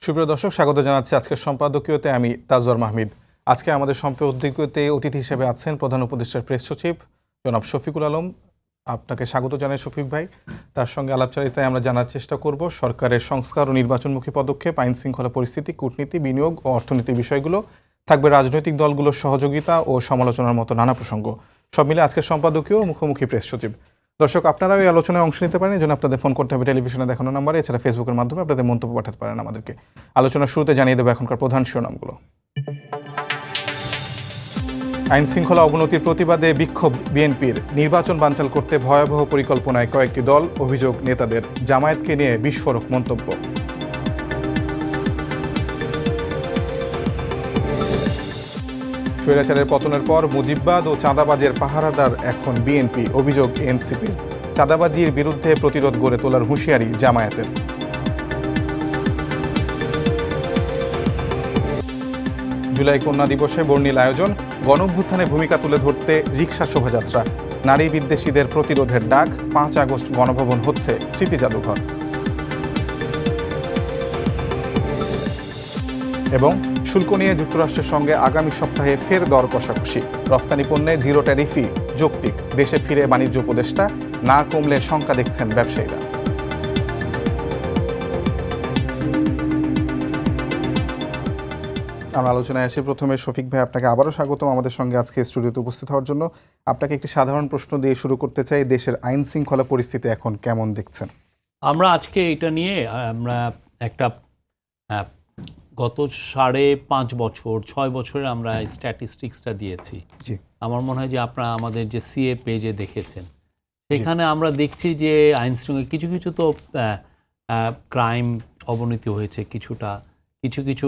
সুপ্রিয় দর্শক, স্বাগত জানাচ্ছি আজকের সম্পাদকীয়তে। আমি তাজওয়ার মাহমিদ। আজকে আমাদের সম্পাদকীয়তে অতিথি হিসেবে আছেন প্রধান উপদেষ্টার প্রেস সচিব জনাব শফিকুল আলম। আপনাকে স্বাগত জানাই শফিক ভাই। তার সঙ্গে আলাপচারিতায় আমরা জানার চেষ্টা করব সরকারের সংস্কার ও নির্বাচনমুখী পদক্ষেপ, আইন শৃঙ্খলা পরিস্থিতি, কূটনীতি, বিনিয়োগ ও অর্থনীতির বিষয়গুলো। থাকবে রাজনৈতিক দলগুলোর সহযোগিতা ও সমালোচনার মতো নানা প্রসঙ্গ। সব মিলে আজকের সম্পাদকীয় মুখোমুখি প্রেস সচিব। দর্শক, আপনারাও এই আলোচনায় অংশ নিতে পারেন। এই জন্য আপনাদের ফোন করতে হবে টেলিভিশনে দেখানো নাম্বারে, এছাড়া ফেসবুকের মাধ্যমে আপনাদের মন্তব্য পাঠাতে পারেন আমাদেরকে। আলোচনার শুরুতে জানিয়ে দেবো এখনকার প্রধান শিরোনামগুলো। আইন শৃঙ্খলা অবনতির প্রতিবাদে বিক্ষোভ বিএনপির। নির্বাচন বানচাল করতে ভয়াবহ পরিকল্পনায় কয়েকটি দল, অভিযোগ নেতাদের। জামায়াতকে নিয়ে বিস্ফোরক মন্তব্য। স্বৈরাচারের পতনের পর মুজিববাদ ও চাঁদাবাজের পাহারাদার এখন বিএনপি, অভিযোগ এনসিপির। চাঁদাবাজির বিরুদ্ধে প্রতিরোধ গড়ে তোলার হুঁশিয়ারি জামায়াতের। জুলাই কন্যা দিবসে বর্ণিল আয়োজন, গণঅভ্যুত্থানে ভূমিকা তুলে ধরতে রিকশা শোভাযাত্রা। নারী বিদ্বেষীদের প্রতিরোধের ডাক, 5 আগস্ট গণভবন হচ্ছে স্মৃতি জাদুঘর। এবং শুল্ক নিয়ে যুক্তরাষ্ট্রের সঙ্গে আগামী সপ্তাহে ফের দর কষাকষি। রফতানি পণ্যে জিরো ট্যারিফই যৌক্তিক। দেশে ফিরে বাণিজ্য উপদেষ্টা, না কমলে শঙ্কা দেখছেন ব্যবসায়ীরা। আমরা আলোচনায় আসি। প্রথমে শফিক ভাই, আপনাকে আবারও স্বাগতম আমাদের সঙ্গে আজকে স্টুডিওতে উপস্থিত হওয়ার জন্য। আপনাকে একটি সাধারণ প্রশ্ন দিয়ে শুরু করতে চাই। দেশের আইন শৃঙ্খলা পরিস্থিতি এখন কেমন দেখছেন? আমরা আজকে এটা নিয়ে আমরা একটা গত 5.5 বছর 6 বছরে আমরা স্ট্যাটিস্টিক্সটা দিয়েছি। জি, আমার মনে হয় যে আপনারা আমাদের যে সিএ পেজে দেখেছেন, সেখানে আমরা দেখছি যে আইন শৃঙ্খলা কিছু কিছু তো ক্রাইম অবনতি হয়েছে, কিছু কিছু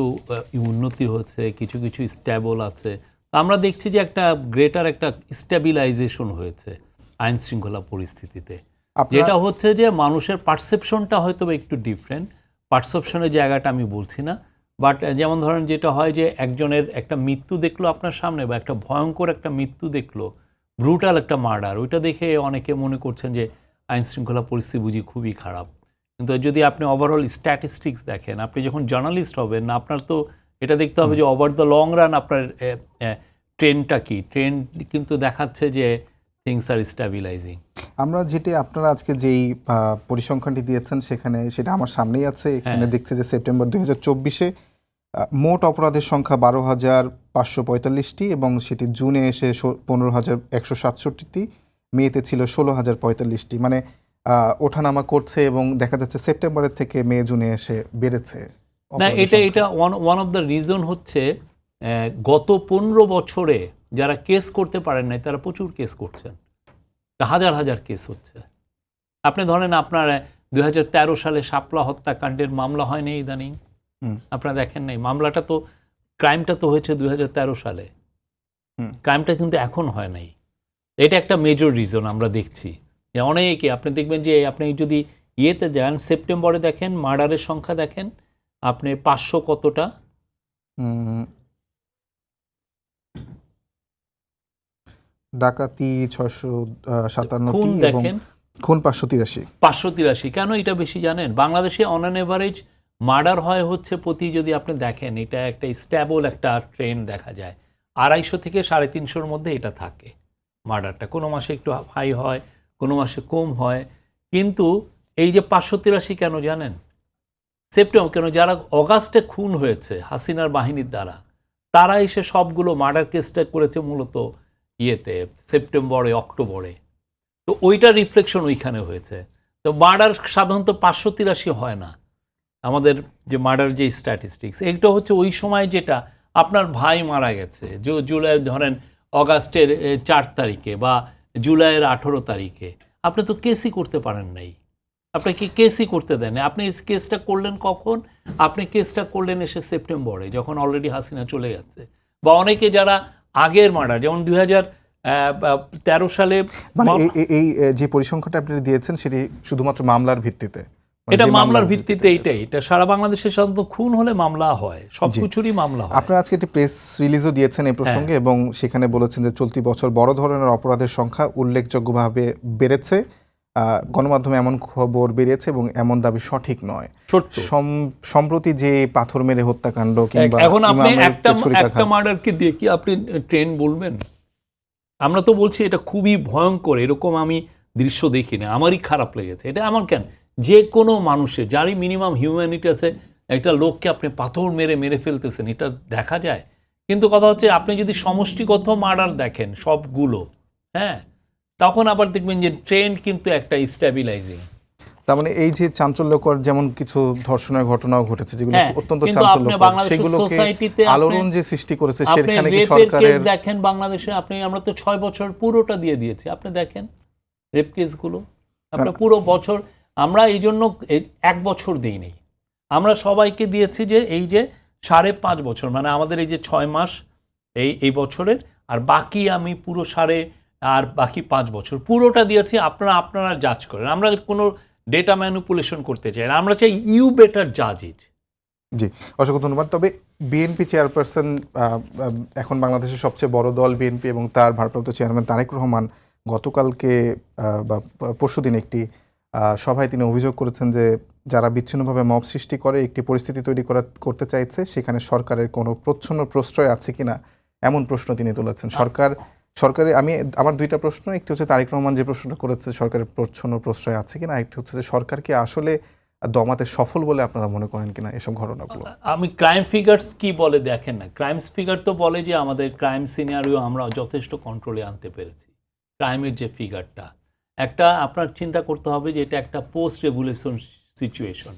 উন্নতি হচ্ছে, কিছু কিছু স্ট্যাবল আছে। আমরা দেখছি যে একটা গ্রেটার একটা স্ট্যাবিলাইজেশন হয়েছে আইন শৃঙ্খলা পরিস্থিতিতে। যেটা হচ্ছে যে মানুষের পারসেপশনটা হয়তো একটু ডিফারেন্ট। পারসেপশনের জায়গাটা আমি বলছি না, বাট যেমন ধরেন যেটা হয় যে একজনের একটা মৃত্যু দেখলো আপনার সামনে, বা একটা ভয়ঙ্কর একটা মৃত্যু দেখলো, ব্রুটাল একটা মার্ডার, ওইটা দেখে অনেকে মনে করছেন যে আইন শৃঙ্খলা পরিস্থিতি বুঝি খুবই খারাপ। কিন্তু যদি আপনি ওভারঅল স্ট্যাটিস্টিক্স দেখেন, আপনি যখন জার্নালিস্ট হবেন, আপনার তো এটা দেখতে হবে যে ওভার দ্য লং রান আপনার ট্রেন্ডটা কি। ট্রেন্ড কিন্তু দেখাচ্ছে যে থিংস আর স্ট্যাবিলাইজিং। আমরা যেটি আপনারা আজকে যেই পরিসংখ্যানটি দিয়েছেন সেখানে সেটা আমার সামনেই আছে। এখানে দেখছে যে সেপ্টেম্বর 2024-এ মোট অপরাধের সংখ্যা 12,545টি এবং সেটি জুনে এসে 15,167টি, মেতে ছিল 16,045টি। মানে ওঠানামা করছে এবং দেখা যাচ্ছে সেপ্টেম্বরের থেকে মে জুনে এসে বেড়েছে। না, এটা ওয়ান অফ দ্য রিজন হচ্ছে গত 15 বছরে যারা কেস করতে পারেন নাই তারা প্রচুর কেস করছেন, হাজার হাজার কেস হচ্ছে। আপনি ধরেন আপনার 2013 সালে শাপলা হত্যাকাণ্ডের মামলা হয়নি ইদানিং, আপনারা দেখেন নাই? মামলাটা তো, ক্রাইমটা তো হয়েছে 2013 সালে, ক্রাইমটা কিন্তু এখন হয় নাই। এটা একটা মেজর রিজন আমরা দেখছি যে অনেকে, আপনি দেখবেন যে আপনি যদি ইয়েতে যান, সেপ্টেম্বরে দেখেন মার্ডারের সংখ্যা দেখেন আপনি 500 কতটা, ডাকাতি 657টি এবং দেখেন খুন 583। কেন এটা বেশি জানেন? বাংলাদেশে অন অ্যান এভারেজ মার্ডার হয় হচ্ছে প্রতি, যদি আপনি দেখেন এটা একটা স্ট্যাবল একটা ট্রেন্ড দেখা যায়, 250 থেকে 350-র মধ্যে এটা থাকে মার্ডারটা। কোনো মাসে একটু হাই হয়, কোনো মাসে কম হয়। কিন্তু এই যে 583 কেন জানেন? সেপ্টেম্বর কেন, যারা অগাস্টে খুন হয়েছে হাসিনার বাহিনীর দ্বারা, তারা এসে সবগুলো মার্ডার কেসটা করেছে মূলত ইয়েতে সেপ্টেম্বরে, অক্টোবরে। তো ওইটা রিফ্লেকশন ওইখানে হয়েছে। তো মার্ডার সাধারণত 583 হয় না। আমাদের যে মার্ডার যে স্ট্যাটিস্টিক্স, এইটা হচ্ছে ওই সময় যেটা আপনার ভাই মারা গেছে জুলাই, ধরেন অগাস্টের 4 তারিখে বা জুলাইয়ের 18 তারিখে, আপনি তো কেসই করতে পারেন নাই। আপনাকে কেসই করতে দেন। আপনি কেসটা করলেন কখন? আপনি কেসটা করলেন এসে সেপ্টেম্বরে, যখন অলরেডি হাসিনা চলে গেছে। বা অনেকে যারা আগের মার্ডার, যেমন 2013 সালে, মানে এই যে পরিসংখ্যানটা আপনি দিয়েছেন সেটি শুধুমাত্র মামলার ভিত্তিতে? এটা মামলার ভিত্তিতে। এটা সারা বাংলাদেশে সাধারণত খুন হলে মামলা হয়, সবকিছুরই মামলা হয়। আপনারা আজকে একটি প্রেস রিলিজও দিয়েছেন এই প্রসঙ্গে এবং সেখানে বলেছেন যে চলতি বছর বড় ধরনের অপরাধের সংখ্যা উল্লেখযোগ্যভাবে বেড়েছে। গণমাধ্যমে এমন খবর বেরিয়েছে এবং এমন দাবি সঠিক নয়। সত্য। সম্প্রতি যে পাথর মেরে হত্যাকাণ্ড কিংবা এখন আপনি ইমামের একটা ছুরিকাঘাত, মার্ডারকে দিয়ে কি আপনি ট্রেন বলবেন? আমরা তো বলছি এটা খুবই ভয়ঙ্কর, এরকম আমি দৃশ্য দেখিনি, আমারই খারাপ লেগেছে। এটা আমার কেন, যে কোনো মানুষের যারই মিনিমাম হিউম্যানিটি আছে, একটা লোককে আপনি পাথর মেরে ফেলতেছেন, এটা দেখা যায়। কিন্তু কথা হচ্ছে আপনি যদি সমষ্টিগত মার্ডার দেখেন সবগুলো, হ্যাঁ, তখন আবার দেখবেন যে ট্রেন্ড কিন্তু একটা স্ট্যাবিলাইজিং। তার মানে এই যে চাঞ্চল্যকর যেমন কিছু ধর্ষণের ঘটনাও ঘটেছে যেগুলো হ্যাঁ, অত্যন্ত কিন্তু আপনি চাঞ্চল্যকর, বাংলাদেশের সেগুলোকে সোসাইটিতে আলোড়ন যে সৃষ্টি করেছে আপনি সেখানে কি রেপের কেস সরকারের দেখেন বাংলাদেশে, আমরা তো 6 বছর পুরোটা দিয়ে দিয়েছি। আপনি দেখেন রেপ কেসগুলো, আপনার পুরো বছর, আমরা এই জন্য 1 বছর দিই নেই, আমরা সবাইকে দিয়েছি যে এই যে 5.5 বছর, মানে আমাদের এই যে 6 মাস এই বছরের, আর বাকি আমি পুরো আর বাকি 5 বছর পুরোটা দিয়েছি। আপনারা জাজ করেন, আমরা কোনো ডেটা ম্যানিপুলেশন করতে চাই না, আমরা চাই ইউ বেটার জাজ ইট। জি, অসংখ্য ধন্যবাদ। তবে বিএনপি চেয়ারপারসন, এখন বাংলাদেশের সবচেয়ে বড় দল বিএনপি এবং তার ভারপ্রাপ্ত চেয়ারম্যান তারেক রহমান গতকালকে বা পরশুদিন একটি সভায় তিনি অভিযোগ করেছেন যে যারা বিচ্ছিন্নভাবে মব সৃষ্টি করে একটি পরিস্থিতি তৈরি করতে চাইছে, সেখানে সরকারের কোনো প্রচ্ছন্ন প্রশ্রয় আছে কিনা এমন প্রশ্ন তিনি তুলেছেন। সরকারের আমার দুইটা প্রশ্ন, একটি হচ্ছে তারেক রহমান যে প্রশ্নটা করেছে সরকারের প্রচ্ছন্ন প্রশ্রয় আছে কিনা, একটি হচ্ছে যে সরকার কি আসলে দমাতে সফল বলে আপনারা মনে করেন কিনা এসব ঘটনাগুলো। আমি ক্রাইম ফিগারস কি বলে দেখেন না, ক্রাইম ফিগার তো বলে যে আমাদের ক্রাইম সিনারিও আমরা যথেষ্ট কন্ট্রোলে আনতে পেরেছি। ক্রাইমের যে ফিগারটা, আপনার চিন্তা করতে হবে যে এটা একটা পোস্ট রেভুলেশন সিচুয়েশন,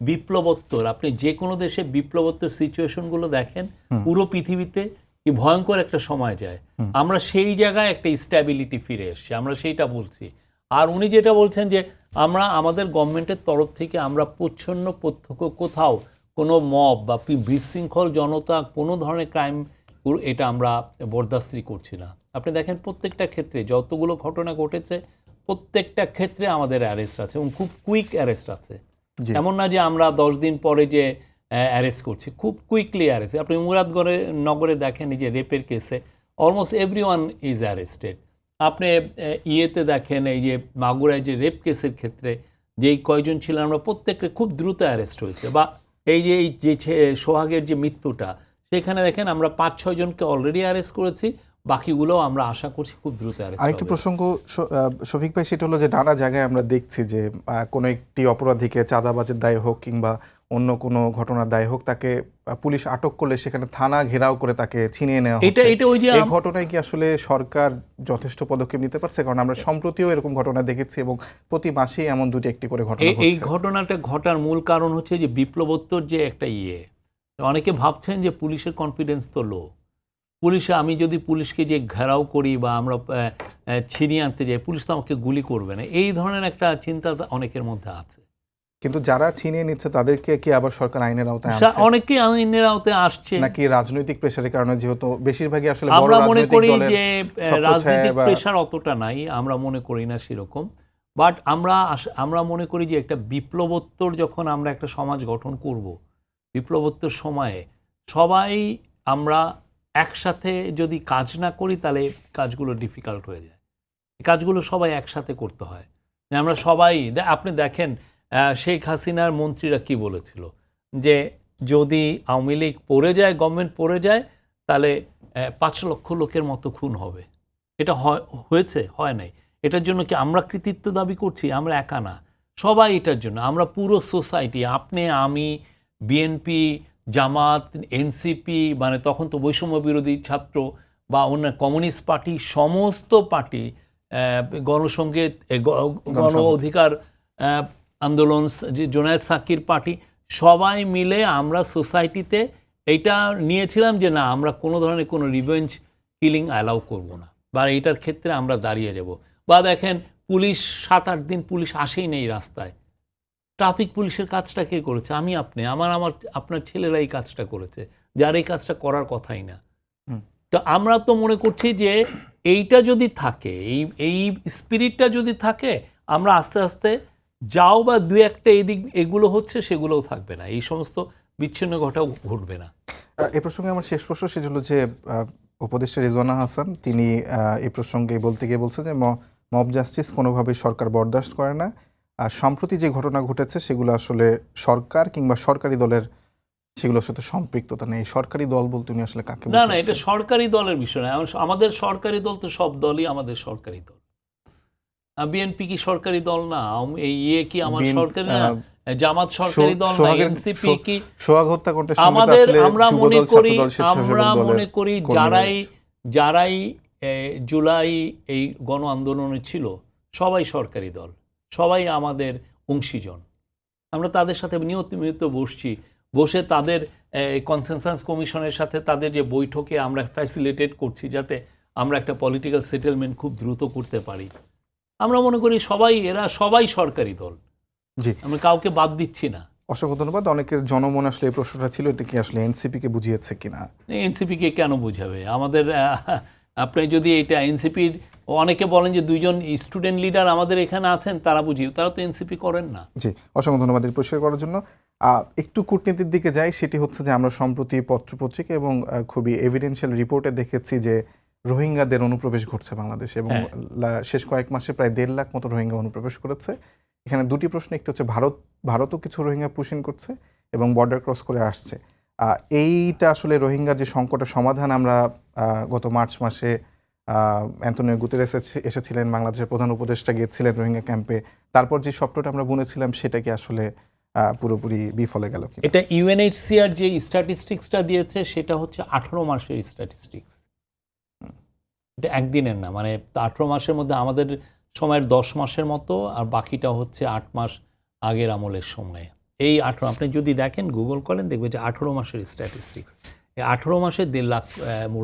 বিপ্লবোত্তর। আপনি যে কোনো দেশে বিপ্লবোত্তর সিচুয়েশনগুলো দেখেন, পুরো পৃথিবীতে কি ভয়ঙ্কর একটা সময় যায়, আমরা সেই জায়গায় একটা স্ট্যাবিলিটি ফিরে এসছি, আমরা সেইটা বলছি। আর উনি যেটা বলছেন যে আমরা আমাদের গভর্নমেন্টের তরফ থেকে আমরা প্রচ্ছন্ন প্রত্যক্ষ কোথাও কোনো মব বা বিশৃঙ্খল জনতা কোনো ধরনের ক্রাইম এটা আমরা বরদাস্তি করছি না। আপনি দেখেন প্রত্যেকটা ক্ষেত্রে যতগুলো ঘটনা ঘটেছে প্রত্যেকটা ক্ষেত্রে আমাদের অ্যারেস্ট আছে এবং খুব কুইক অ্যারেস্ট আছে। এমন না যে আমরা 10 দিন পরে যে অ্যারেস্ট করছি, খুব কুইকলি অ্যারেস্ট। আপনি নগরে দেখেন এই যে রেপের কেসে অলমোস্ট এভরিওয়ান ইজ অ্যারেস্টেড। আপনি ইয়েতে দেখেন এই যে মাগুরায় যে রেপ কেসের ক্ষেত্রে যেই কয়জন ছিলেন আমরা প্রত্যেককে খুব দ্রুত অ্যারেস্ট হয়েছে। বা এই যে সোহাগের যে মৃত্যুটা, সেখানে দেখেন আমরা 5-6 জনকে অলরেডি অ্যারেস্ট করেছি, বাকিগুলো আমরা আশা করছি খুব দ্রুত অ্যারেস্ট হবে। আরেকটি প্রসঙ্গ শফিক ভাই, সেটা হলো যে নানা জায়গায় আমরা দেখছি যে কোনো একটি অপরাধীকে চাঁদাবাজের দায় হোক কিংবা অন্য কোনো ঘটনার দায় হোক, তাকে পুলিশ আটক করলে সেখানে থানা ঘেরাও করে তাকে ছিনিয়ে নেওয়া হচ্ছে। এই ঘটনায় কি আসলে সরকার যথেষ্ট পদক্ষেপ নিতে পারছে? কারণ আমরা সম্প্রতিও এরকম ঘটনা দেখেছি এবং প্রতি মাসেই এমন দুটি একটি করে ঘটনা ঘটছে। এই ঘটনাটা ঘটার মূল কারণ হচ্ছে যে বিপ্লবোত্তর যে একটা অনেকে ভাবছেন যে পুলিশের কনফিডেন্স তো লো। আমি যদি পুলিশকে যে ঘেরাও করি বা আমরা ছিনিয়ে আনতে যাই, পুলিশ তো আমাকে গুলি করবে না, এই ধরনের একটা চিন্তা অনেকের মধ্যে আছে। কিন্তু যারা ছিনিয়ে নিচ্ছে তাদেরকে কি আবার সরকার আইনের আওতায় আনছে? অনেকেই আইনের আওতায় আসছে নাকি রাজনৈতিক প্রেসারের কারণে? যেহেতু বেশিরভাগই আসলে আমরা মনে করি যে রাজনৈতিক প্রেসার অতটা নাই, আমরা মনে করি না সেরকম। বাট আমরা মনে করি যে একটা বিপ্লবোত্তর যখন আমরা একটা সমাজ গঠন করব, বিপ্লবোত্তর সময়ে সবাই আমরা একসাথে যদি কাজ না করি তাহলে কাজগুলো ডিফিকাল্ট হয়ে যায়। কাজগুলো সবাই একসাথে করতে হয়। আমরা সবাই, আপনি দেখেন শেখ হাসিনার মন্ত্রীরা কি বলেছিল যে যদি আওয়ামী লীগ পড়ে যায়, গভর্নমেন্ট পড়ে যায়, তাহলে 5 লক্ষ লোকের মতো খুন হবে। এটা হয়েছে? হয় নাই। এটার জন্য কি আমরা কৃতিত্ব দাবি করছি? আমরা একা না, সবাই এটার জন্য, আমরা পুরো সোসাইটি, আপনি, আমি, বিএনপি, জামাত, এনসিপি, মানে তখন তো বৈষম্য বিরোধী ছাত্র বা অন্য কমিউনিস্ট পার্টি, সমস্ত পার্টি, গণসংঘের গণ অধিকার আন্দোলন, জোনায়েদ সাকির পার্টি, সবাই মিলে আমরা সোসাইটিতে এইটা নিয়েছিলাম যে না, আমরা কোনো ধরনের কোনো রিভেঞ্জ কিলিং অ্যালাউ করব না, বা এইটার ক্ষেত্রে আমরা দাঁড়িয়ে যাব। বা দেখেন পুলিশ 7-8 দিন পুলিশ আসেই নেই রাস্তায়। ট্রাফিক পুলিশের কাজটা কে করেছে? আমি, আপনি, আপনার ছেলেরা এই কাজটা করেছে, যার এই কাজটা করার কথাই না। তো আমরা তো মনে করছি যে এইটা যদি থাকে, এই স্পিরিটটা যদি থাকে, আমরা আস্তে আস্তে যাও বা 2-1টা এগুলো হচ্ছে সেগুলোও থাকবে না, এই সমস্ত বিচ্ছিন্ন ঘটাও ঘটবে না। এ প্রসঙ্গে আমার শেষ প্রশ্ন সেটা হলো যে উপদেষ্টা রিজওয়ানা হাসান তিনি এই প্রসঙ্গে বলতে গিয়ে বলছে যে মব জাস্টিস কোনোভাবেই সরকার বরদাস্ত করে না। আর সম্প্রতি যে ঘটনা ঘটেছে সেগুলো আসলে সরকার কিংবা সরকারি দলের সেগুলোর সাথে সম্পৃক্ততা নেই। সরকারি দল বলতে উনি আসলে কাকে না এটা বোঝাচ্ছেন? সরকারি দলের বিষয় না। আমাদের সরকারি দল তো সব দলই আমাদের সরকারি দল। বিএনপি কি সরকারি দল না? এই কি আমার সরকারি না? জামাত সরকারি দল না? এনসিপি কি? সোহাগ হত্যাকাণ্ডের সঙ্গে তো আমাদের আসলে আমরা যুবদল, ছাত্রদল, আমরা স্বেচ্ছাসেবক দলের মনে করি কর্মীরা যারাই জুলাই এই গণ আন্দোলনে ছিল সবাই সরকারি দল, সবাই আমাদের অংশীজন। আমরা তাদের সাথে নিয়মিত বসে তাদের কনসেনসাস কমিশনের সাথে তাদের যে বৈঠকে আমরা ফ্যাসিলিটেট করছি যাতে আমরা একটা পলিটিক্যাল সেটেলমেন্ট খুব দ্রুত করতে পারি। আমরা মনে করি এরা সবাই সরকারি দল, জি, আমরা কাউকে বাদ দিচ্ছি না। অসংখ্য ধন্যবাদ। অনেকের জনমনে আসলে এই প্রশ্নটা ছিল, এটা কি আসলে এনসিপি কে বুঝিয়েছে কিনা? এনসিপিকে কেন বুঝাবে? আমাদের আপনি যদি এটা এনসিপির, অনেকে বলেন যে দুইজন স্টুডেন্ট লিডার আমাদের এখানে আছেন তারা বুঝিয়ে, তারা তো এনসিপি করেন না। জি, অসংখ্য ধন্যবাদ এই পরিষ্কার করার জন্য। একটু কূটনীতির দিকে যাই, সেটি হচ্ছে যে আমরা সম্প্রতি পত্রপত্রিকা এবং খুবই এভিডেন্সিয়াল রিপোর্টে দেখেছি যে রোহিঙ্গাদের অনুপ্রবেশ ঘটছে বাংলাদেশে এবং শেষ কয়েক মাসে প্রায় 1.5 লাখ মতো রোহিঙ্গা অনুপ্রবেশ করেছে। এখানে দুটি প্রশ্ন, একটি হচ্ছে ভারতও কিছু রোহিঙ্গা পুশিং করছে এবং বর্ডার ক্রস করে আসছে। এইটা আসলে রোহিঙ্গার যে সংকটের সমাধান, আমরা গত মার্চ মাসে অ্যান্তনিও গুতেরেস এসেছিলেন, বাংলাদেশের প্রধান উপদেষ্টা গিয়েছিলেন রোহিঙ্গা ক্যাম্পে। তারপর যে স্বপ্নটা আমরা বুনেছিলাম সেটা কি আসলে পুরোপুরি বিফলে গেল কি? এটা ইউএনএইচসিআর যে স্ট্যাটিস্টিক্সটা দিয়েছে সেটা হচ্ছে 18 মাসের স্ট্যাটিস্টিক্স, এটা একদিনের না। মানে 18 মাসের মধ্যে আমাদের সময়ের 10 মাসের মতো, আর বাকিটা হচ্ছে 8 মাস আগের আমলের সময়ে। এই 18, আপনি যদি দেখেন গুগল করেন দেখবে যে 18 মাসের স্ট্যাটিস্টিক্স। এই 18 মাসে 1.5 লাখ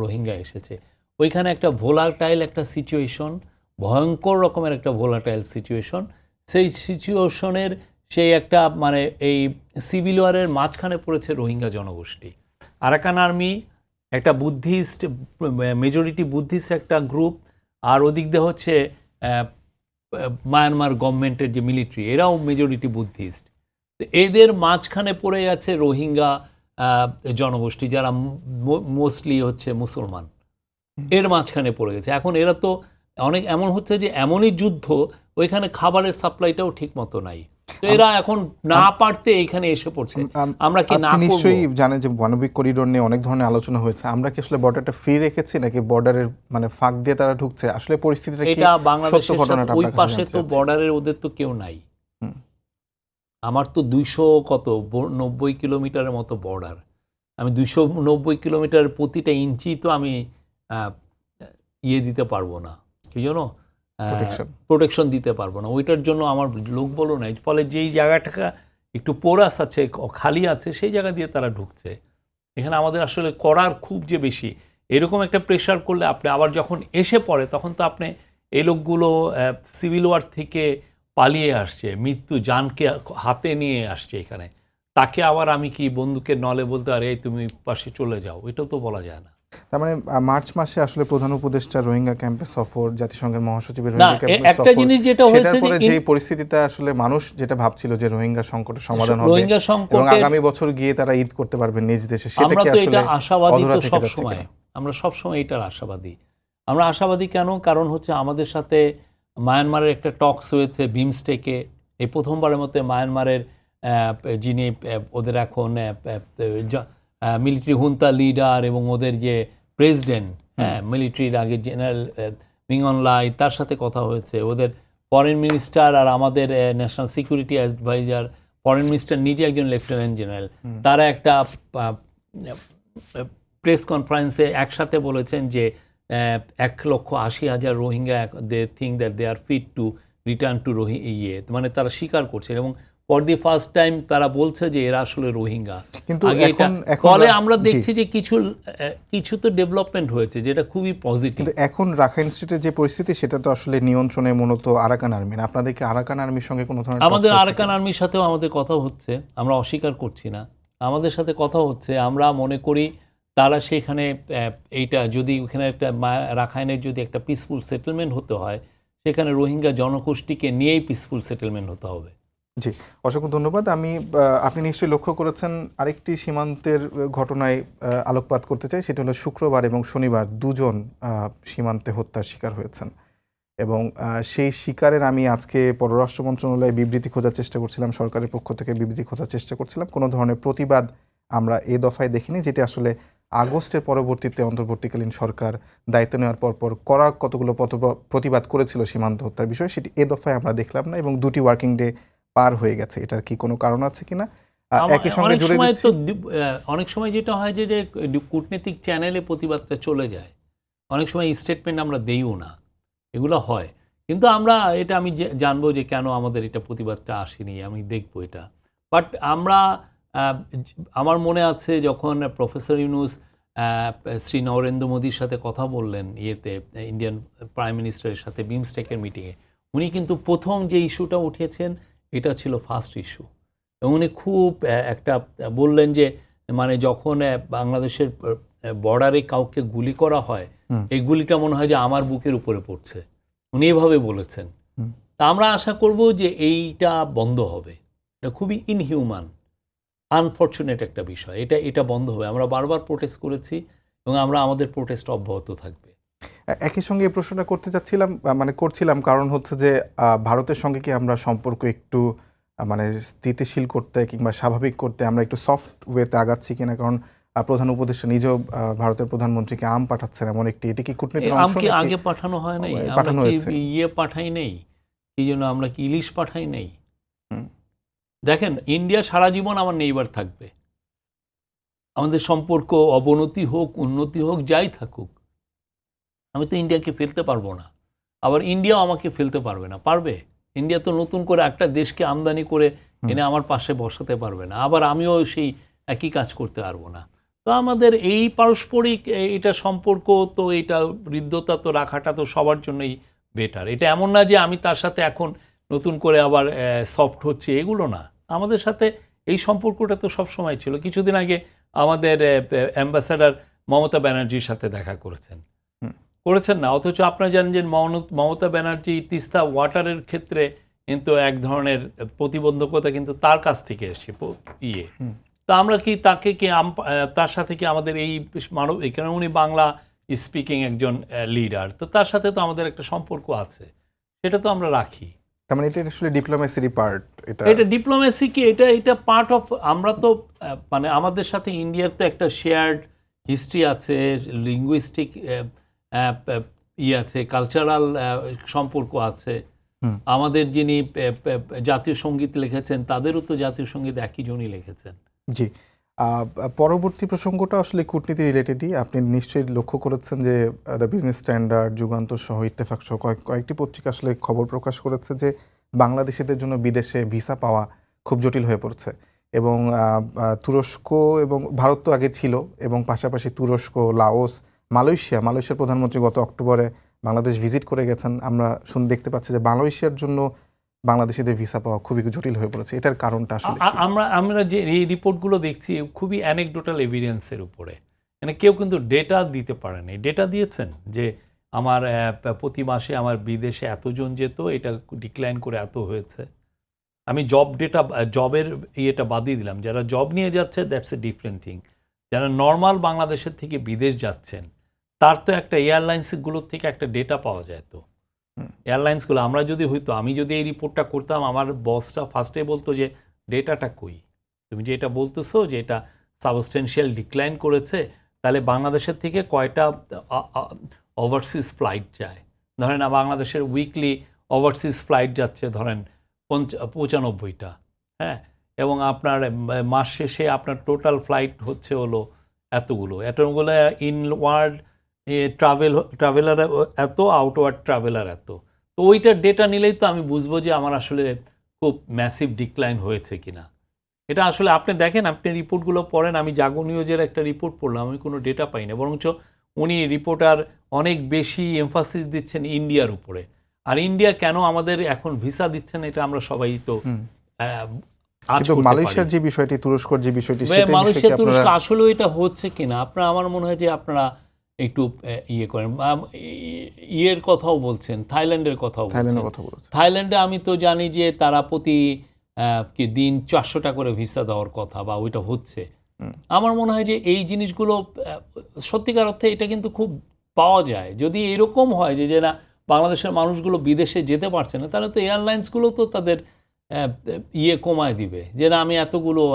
রোহিঙ্গা এসেছে। ওইখানে একটা ভোলাটাইল একটা সিচুয়েশন, ভয়ঙ্কর রকমের একটা ভোলাটাইল সিচুয়েশন। সেই সিচুয়েশনের সেই একটা মানে এই সিভিল ওয়ারের মাঝখানে পড়েছে রোহিঙ্গা জনগোষ্ঠী। আরাকান আর্মি একটা বুদ্ধিস্ট, মেজরিটি বুদ্ধিস্ট একটা গ্রুপ, আর ওদিক দিয়ে হচ্ছে মায়ানমার গভর্নমেন্টের যে মিলিটারি, এরাও মেজরিটি বুদ্ধিস্ট। এদের মাঝখানে পড়ে গেছে রোহিঙ্গা জনগোষ্ঠী, যারা মোস্টলি হচ্ছে মুসলমান। এর মাঝখানে পড়ে গেছে। এখন এরা তো অনেক এমন হচ্ছে যে এমনই যুদ্ধ, ওইখানে খাবারের সাপ্লাইটাও ঠিক মতো নাই। তো এরা এখন না পারতে এখানে এসে পড়ছে। আমরা কি না করব? নিশ্চয়ই জানেন যে মানবিক করিডোর নিয়ে অনেক ধরনের আলোচনা হয়েছে। আমরা কি আসলে বর্ডারটা ফ্রি রেখেছি নাকি বর্ডারের মানে ফাঁক দিয়ে তারা ঢুকছে? আসলে পরিস্থিতিটা কি? এটা বাংলাদেশের সত্য ঘটনাটা ওই আপনার কাছে পাশে জানতে তো চাচ্ছি। বর্ডারের ওদের তো কেউ নাই। আমার তো 290 কিলোমিটারের মতো বর্ডার। আমি 290 কিলোমিটার প্রতিটা ইঞ্চি তো আমি দিতে পারবো না, কি জানো, প্রোটেকশন দিতে পারবো না। ওইটার জন্য আমার লোক বলো নাই। ফলে যেই জায়গাটা একটু পোরাস আছে, খালি আছে, সেই জায়গা দিয়ে তারা ঢুকছে। এখানে আমাদের আসলে করার খুব যে বেশি, এরকম একটা প্রেশার করলে আপনি আবার যখন এসে পড়ে তখন তো আপনি এই লোকগুলো সিভিল ওয়ার থেকে পালিয়ে আসছে, মৃত্যু জানকে হাতে নিয়ে আসছে এখানে, তাকে আবার আমি কি বন্দুকের নলে বলতে পারি এই তুমি পাশে চলে যাও? এটাও তো বলা যায় না। তার মানে মার্চ মাসে আসলে প্রধান উপদেষ্টা রোহিঙ্গা ক্যাম্পে সফর, জাতিসংঘের মহাসচিবের না, রোহিঙ্গা ক্যাম্পে একটা সফর, জিনিস যেটা হয়েছে যে পরিস্থিতিটা আসলে মানুষ যেটা ভাবছিল যে রোহিঙ্গা সংকটের সমাধান হবে রোহিঙ্গা এবং সংকটের আগামী বছর গিয়ে তারা ঈদ করতে পারবে নিজ দেশে, সেটা আমরা কি তো আসলে এটা আশাবাদী অধরা তো থেকে সব যাচ্ছে সময়। কিনা? আমরা সব সময় এটার আশাবাদী। আমরা আশাবাদী কেন? কারণ হচ্ছে আমাদের সাথে মায়ানমারের একটা টকস হয়েছে বিমস্টেকে। এই প্রথমবারের মতো মায়ানমারের যিনি ওদের এখন মিলিটারি হুন্তা লিডার এবং ওদের যে প্রেসিডেন্ট, হ্যাঁ, মিলিটারির আগে জেনারেল মিং অং লাই, তার সাথে কথা হয়েছে। ওদের ফরেন মিনিস্টার আর আমাদের national security adviser, foreign minister নিজে একজন লেফটেন্যান্ট জেনারেল, তারা একটা প্রেস কনফারেন্সে একসাথে বলেছেন যে 1,80,000 Rohingya they think that they are fit to return to মানে তারা স্বীকার করছে এবং ফর দি ফার্স্ট টাইম তারা বলছে যে এরা আসলে রোহিঙ্গা। কিন্তু ফলে আমরা দেখছি যে কিছু তো ডেভেলপমেন্ট হয়েছে, যেটা খুবই পজিটিভ। কিন্তু এখন রাখাইন স্টেটের যে পরিস্থিতি, সেটা তো আসলে নিয়ন্ত্রণে মূলত আরাকান আর্মি। আপনাদেরকে আরাকান আর্মির সঙ্গে কোনো ধরনের আমাদের আরাকান আর্মির সাথেও আমাদের কথা হচ্ছে, আমরা অস্বীকার করছি না, আমাদের সাথে কথা হচ্ছে। আমরা মনে করি তারা সেখানে এইটা যদি ওখানে একটা রাখাইনের যদি একটা পিসফুল সেটেলমেন্ট হতে হয়, সেখানে রোহিঙ্গা জনগোষ্ঠীকে নিয়েই পিসফুল সেটেলমেন্ট হতে হবে। জি, অসংখ্য ধন্যবাদ। আপনি নিশ্চয়ই লক্ষ্য করেছেন আরেকটি সীমান্তের ঘটনায় আলোকপাত করতে চাই। সেটা হলো শুক্রবার এবং শনিবার দুজন সীমান্তে হত্যার শিকার হয়েছেন। এবং সেই শিকারের আমি আজকে পররাষ্ট্র মন্ত্রণালয়ে বিবৃতি খোঁজার চেষ্টা করছিলাম, সরকারের পক্ষ থেকে বিবৃতি খোঁজার চেষ্টা করছিলাম, কোনো ধরনের প্রতিবাদ আমরা এ দফায় দেখিনি, যেটি আসলে আগস্টের পরবর্তীতে অন্তর্বর্তীকালীন সরকার দায়িত্ব নেওয়ার পর করা কতগুলো প্রতিবাদ করেছিল সীমান্ত হত্যার বিষয়ে, সেটি এ দফায় আমরা দেখলাম না এবং 2টি ওয়ার্কিং ডে পার হয়ে গেছে। এটার কি কোনো কারণ আছে কিনা? একই সঙ্গে অনেক জুড়ে সময় দিচ্ছি, তো অনেক সময় যেটা হয় যে কূটনীতিক চ্যানেলে প্রতিবাদটা চলে যায়, অনেক সময় স্টেটমেন্ট আমরা দেইও না, এগুলো হয়। কিন্তু আমরা এটা আমি জানবো যে কেন আমাদের এটা প্রতিবাদটা আসেনি, আমি দেখবো এটা। বাট আমরা আমার মনে আছে যখন প্রফেসর ইউনূস শ্রী নরেন্দ্র মোদীর সাথে কথা বললেন ইয়েতে, ইন্ডিয়ান প্রাইম মিনিস্টারের সাথে বিমস্টেকের মিটিংয়ে, উনি কিন্তু প্রথম যে ইস্যুটা উঠিয়েছেন এটা ছিল ফার্স্ট ইস্যু। এবং উনি খুব একটা বললেন যে মানে যখন বাংলাদেশের বর্ডারে কাউকে গুলি করা হয়, এই গুলিটা মনে হয় যে আমার বুকের উপরে পড়ছে, উনি এভাবে বলেছেন। তা আমরা আশা করব যে এইটা বন্ধ হবে। এটা খুবই ইনহিউম্যান, আনফর্চুনেট একটা বিষয়, এটা বন্ধ হবে। আমরা বারবার প্রোটেস্ট করেছি এবং আমরা আমাদের প্রোটেস্ট অব্যাহত থাকবে। একই সঙ্গে এই প্রশ্নটা করতে চাচ্ছিলাম, মানে করছিলাম, কারণ হচ্ছে যে ভারতের সঙ্গে কি আমরা সম্পর্ক একটু মানে স্থিতিশীল করতে কিংবা স্বাভাবিক করতে আমরা একটু সফট ওয়েতে আগাচ্ছি কিনা? কারণ প্রধান উপদেষ্টা নিজেও ভারতের প্রধানমন্ত্রীকে আম পাঠাচ্ছেন, এমন একটি, এটি কি কূটনীতির অংশ আমকে নাকি? আগে পাঠানো হয় নাই? আমরা পাঠানো কি হয়েছে। পাঠাই নেই? এই জন্য আমরা কি ইলিশ পাঠাই নেই? হুম। দেখেন, ইন্ডিয়া সারা জীবন আমার নেইবার থাকবে। আমাদের সম্পর্ক অবনতি হোক, উন্নতি হোক, যাই থাকুক, আমি তো ইন্ডিয়াকে ফেলতে পারবো না। আবার ইন্ডিয়াও আমাকে ফেলতে পারবে না। পারবে? ইন্ডিয়া তো নতুন করে একটা দেশকে আমদানি করে এনে আমার পাশে বসাতে পারবে না। আবার আমিও সেই একই কাজ করতে পারবো না। তো আমাদের এই পারস্পরিক এটা সম্পর্ক, তো এটা হৃদ্যতা তো রাখাটা তো সবার জন্যই বেটার। এটা এমন না যে আমি তার সাথে এখন নতুন করে আবার সফট হচ্ছে, এগুলো না। আমাদের সাথে এই সম্পর্কটা তো সবসময় ছিল। কিছুদিন আগে আমাদের অ্যাম্বাসাডার মমতা ব্যানার্জির সাথে দেখা করেছেন না? অথচ আপনারা জানেন যে মমতা ব্যানার্জি তিস্তা ওয়াটারের ক্ষেত্রে কিন্তু এক ধরনের প্রতিবন্ধকতা কিন্তু তার কাছ থেকে এসে তো আমরা কি তাকে কি তার সাথে কি আমাদের এই এখানে উনি বাংলা স্পিকিং একজন লিডার, তো তার সাথে তো আমাদের একটা সম্পর্ক আছে, সেটা তো আমরা রাখি। তার মানে এটা আসলে ডিপ্লোমেসিরই পার্ট। এটা ডিপ্লোমেসি কি, এটা পার্ট অফ, আমরা তো মানে আমাদের সাথে ইন্ডিয়ার তো একটা শেয়ার্ড হিস্ট্রি আছে, লিঙ্গুইস্টিক আছে, কালচারাল সম্পর্ক আছে। আমাদের যিনি জাতীয় সঙ্গীত লিখেছেন, তাদেরও তো জাতীয় সঙ্গীত একই জনই লিখেছেন। জি, পরবর্তী প্রসঙ্গটা আসলে কূটনীতি রিলেটেডই। আপনি নিশ্চয়ই লক্ষ্য করেছেন যে দ্য বিজনেস স্ট্যান্ডার্ড, যুগান্তর সহ, ইত্তেফাক সহ কয়েকটি পত্রিকা আসলে খবর প্রকাশ করেছে যে বাংলাদেশিদের জন্য বিদেশে ভিসা পাওয়া খুব জটিল হয়ে পড়ছে। এবং তুরস্ক এবং ভারত তো আগে ছিল, এবং পাশাপাশি তুরস্ক, লাওস, মালয়েশিয়ার প্রধানমন্ত্রী গত অক্টোবরে বাংলাদেশ ভিজিট করে গেছেন। আমরা দেখতে পাচ্ছি যে মালয়েশিয়ার জন্য বাংলাদেশিদের ভিসা পাওয়া খুবই জটিল হয়ে পড়েছে। এটার কারণটা আসলে কি? আমরা যে এই রিপোর্টগুলো দেখছি খুবই অ্যানেকডোটাল এভিডেন্সের উপরে, মানে কেউ কিন্তু ডেটা দিতে পারেনি। ডেটা দিয়েছেন যে আমার প্রতি মাসে আমার বিদেশে এতজন যেত, এটা ডিক্লাইন করে এত হয়েছে। আমি জবের ইয়েটা বাদই দিলাম। যারা জব নিয়ে যাচ্ছে, দ্যাটস এ ডিফারেন্ট থিং। যারা নর্মাল বাংলাদেশের থেকে বিদেশ যাচ্ছেন, তার তো একটা এয়ারলাইন্সগুলোর থেকে একটা ডেটা পাওয়া যায়। তো এয়ারলাইন্সগুলো, আমি যদি এই রিপোর্টটা করতাম, আমার বসটা ফার্স্টে বলতো যে ডেটাটা কই, তুমি যে এটা বলতেছো যে এটা সাবস্টেন্সিয়াল ডিক্লাইন করেছে, তাহলে বাংলাদেশের থেকে কয়টা ওভারসিজ ফ্লাইট যায়? ধরেন বাংলাদেশের উইকলি ওভারসিজ ফ্লাইট যাচ্ছে ধরেন 95টা, হ্যাঁ, এবং আপনার মাস শেষে আপনার টোটাল ফ্লাইট হচ্ছে হলো এতগুলো ইনওয়ার্ড ট্রাভেলার এত, আউটওয়ার্ড ট্রাভেলার এত। তো ওইটার ডেটা নিলেই তো আমি বুঝবো যে আমার আসলে খুব ম্যাসিভ ডিক্লাইন হয়েছে কিনা। এটা আসলে আপনি দেখেন, আপনি রিপোর্টগুলো পড়েন। আমি জাগো নিউজের একটা রিপোর্ট পড়লাম, আমি কোনো ডেটা পাই না, বরঞ্চ উনি রিপোর্টার অনেক বেশি এমফাসিস দিচ্ছেন ইন্ডিয়ার উপরে। আর ইন্ডিয়া কেন আমাদের এখন ভিসা দিচ্ছেন, এটা আমরা সবাই তো মালয়েশিয়ার যে বিষয়টি, তুরস্কর যে বিষয়টি, মালয়েশিয়া তুরস্ক আসলে এটা হচ্ছে কিনা, আপনারা, আমার মনে হয় যে আপনারা একটু ইয়ে করেন। ইয়ের কথাও বলছেন, থাইল্যান্ডের কথাও বলছেন। থাইল্যান্ডে আমি তো জানি যে তারা প্রতি দিন 400 টাকা করে ভিসা দেওয়ার কথা, বা ওইটা হচ্ছে। আমার মনে হয় যে এই জিনিসগুলো সত্যিকার অর্থে এটা কিন্তু খুব পাওয়া যায়। যদি এরকম হয় যে না বাংলাদেশের মানুষগুলো বিদেশে যেতে পারছে না, তাহলে তো এয়ারলাইন্সগুলো তো তাদের কমায় দিবে যে না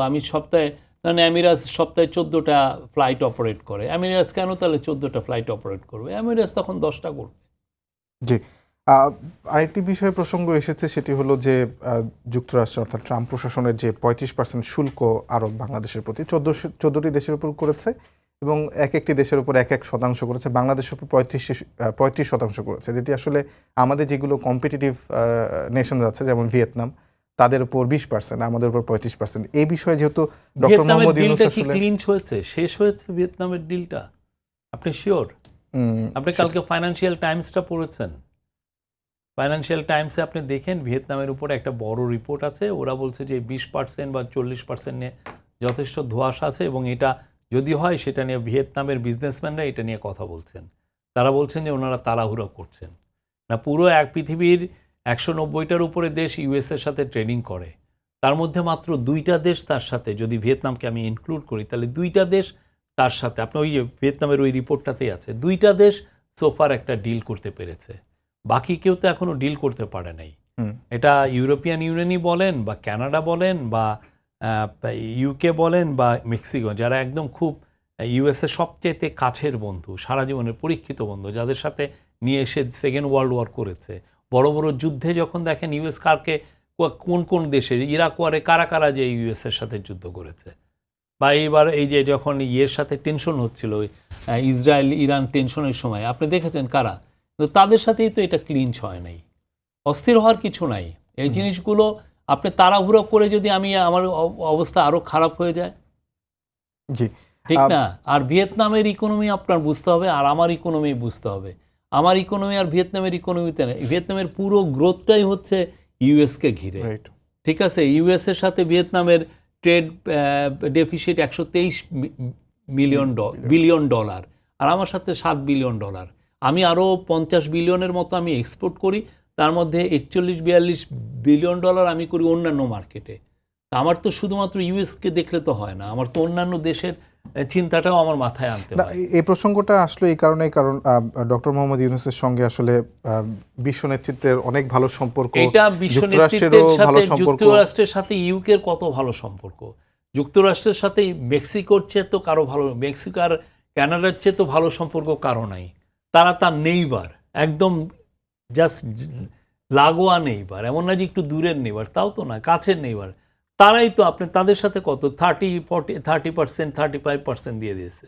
আমি সপ্তাহে, মানে এমিরাটস সপ্তাহে 14টা ফ্লাইট অপারেট করে, এমিরাটস কেন তাহলে 14টা ফ্লাইট অপারেট করবে, এমিরাটস তখন 10টা করবে। জি, আরেকটি বিষয় প্রসঙ্গ এসেছে, সেটি হলো যে যুক্তরাষ্ট্র অর্থাৎ ট্রাম্প প্রশাসনের যে 35% শুল্ক আরোপ বাংলাদেশের প্রতি 14টি দেশের উপর করেছে এবং এক একটি দেশের উপর 1% করেছে, বাংলাদেশের উপর 35% করেছে, যেটি আসলে আমাদের যেগুলো কম্পিটিটিভ নেশন আছে যেমন ভিয়েতনাম, তাদের উপর 20%, আমাদের উপর 35%। এই বিষয়ে যেহেতু ডক্টর মোহাম্মদ ইউনূস আসলে ক্লিঞ্চ হয়েছে, শেষ হয়েছে ভিয়েতনামের ডিলটা, আপনি শিওর? আপনি কালকে ফাইন্যান্সিয়াল টাইমসটা পড়েছেন? ফাইন্যান্সিয়াল টাইমসে আপনি দেখেন ভিয়েতনামের উপরে একটা বড় রিপোর্ট আছে, ওরা বলছে যে 20% বা 40% নিয়ে যথেষ্ট ধোঁয়াশা আছে এবং এটা যদি হয় সেটা নিয়ে ভিয়েতনামের বিজনেসম্যানরা এটা নিয়ে কথা বলছেন। তারা বলছেন যে ওনারা তাড়াহুড়ো করছেন না, পুরো পৃথিবীর 190টার উপরে দেশ ইউএসের সাথে ট্রেডিং করে, তার মধ্যে মাত্র 2টা দেশ তার সাথে, যদি ভিয়েতনামকে আমি ইনক্লুড করি তাহলে 2টা দেশ তার সাথে, আপনি ওই ভিয়েতনামের ওই রিপোর্টটাতেই আছে, 2টা দেশ সোফার একটা ডিল করতে পেরেছে, বাকি কেউ তো এখনো ডিল করতে পারে নাই। এটা ইউরোপিয়ান ইউনিয়নই বলেন বা কানাডা বলেন বা ইউকে বলেন বা মেক্সিকো, যারা একদম খুব ইউএসএ সবচেয়ে কাছের বন্ধু, সারা জীবনের পরীক্ষিত বন্ধু, যাদের সাথে নিয়ে এসে সেকেন্ড ওয়ার্ল্ড ওয়ার করেছে, বড় বড় যুদ্ধে যখন দেখেন ইউএস কারকে কোন কোন দেশে, ইরাক ওয়ারে কারা কারা যে ইউএসের সাথে যুদ্ধ করেছে, বা এইবার এই যে যখন সাথে টেনশন হচ্ছিল ইসরায়েল ইরান টেনশনের সময় আপনি দেখেছেন কারা, তো তাদের সাথেই তো এটা ক্লিঞ্চ হয় নাই। অস্থির হওয়ার কিছু নাই, এই জিনিসগুলো আপনি তাড়াহুড়ো করে যদি আমার অবস্থা আরো খারাপ হয়ে যায়, জি ঠিক না? আর ভিয়েতনামের ইকোনমি আপনার বুঝতে হবে আর আমার ইকোনমি বুঝতে হবে, আমার ইকোনমি আর ভিয়েতনামের ইকোনমিতে না, ভিয়েতনামের পুরো গ্রোথটাই হচ্ছে ইউএসকে ঘিরে, ঠিক আছে? ইউএস এর সাথে ভিয়েতনামের ট্রেড ডেফিসিট 123 বিলিয়ন ডলার, আর আমার সাথে $7 বিলিয়ন। আমি আরও 50 বিলিয়নের মতো আমি এক্সপোর্ট করি, তার মধ্যে 41-42 বিলিয়ন ডলার আমি করি অন্যান্য মার্কেটে। আমার তো শুধুমাত্র ইউএসকে দেখলে তো হয় না, আমার তো অন্যান্য দেশের চিন্তাটাও আমার মাথায় আনতে হয়। এই প্রসঙ্গটা আসলে এই কারণে, কারণ ডক্টর মোহাম্মদ ইউনূসের সঙ্গে আসলে বিশ্ব নেতৃত্বের অনেক ভালো সম্পর্ক, এটা বিশ্ব নেতৃত্বের সাথে যুক্তরাষ্ট্রের সাথে ইউকের কত ভালো সম্পর্ক, যুক্তরাষ্ট্রের সাথে মেক্সিকোর চেয়ে তো কারো ভালো, মেক্সিকো আর কানাডার চেয়ে তো ভালো সম্পর্ক কারো নাই, তারা তার নেইবার, একদম জাস্ট লাগোয়া নেইবার, এমন না যে একটু দূরের নেইবার, তাও তো না, কাছের নেইবার, তারাই তো আপনি তাদের সাথে কত 30%, 35% দিয়ে দিয়েছে,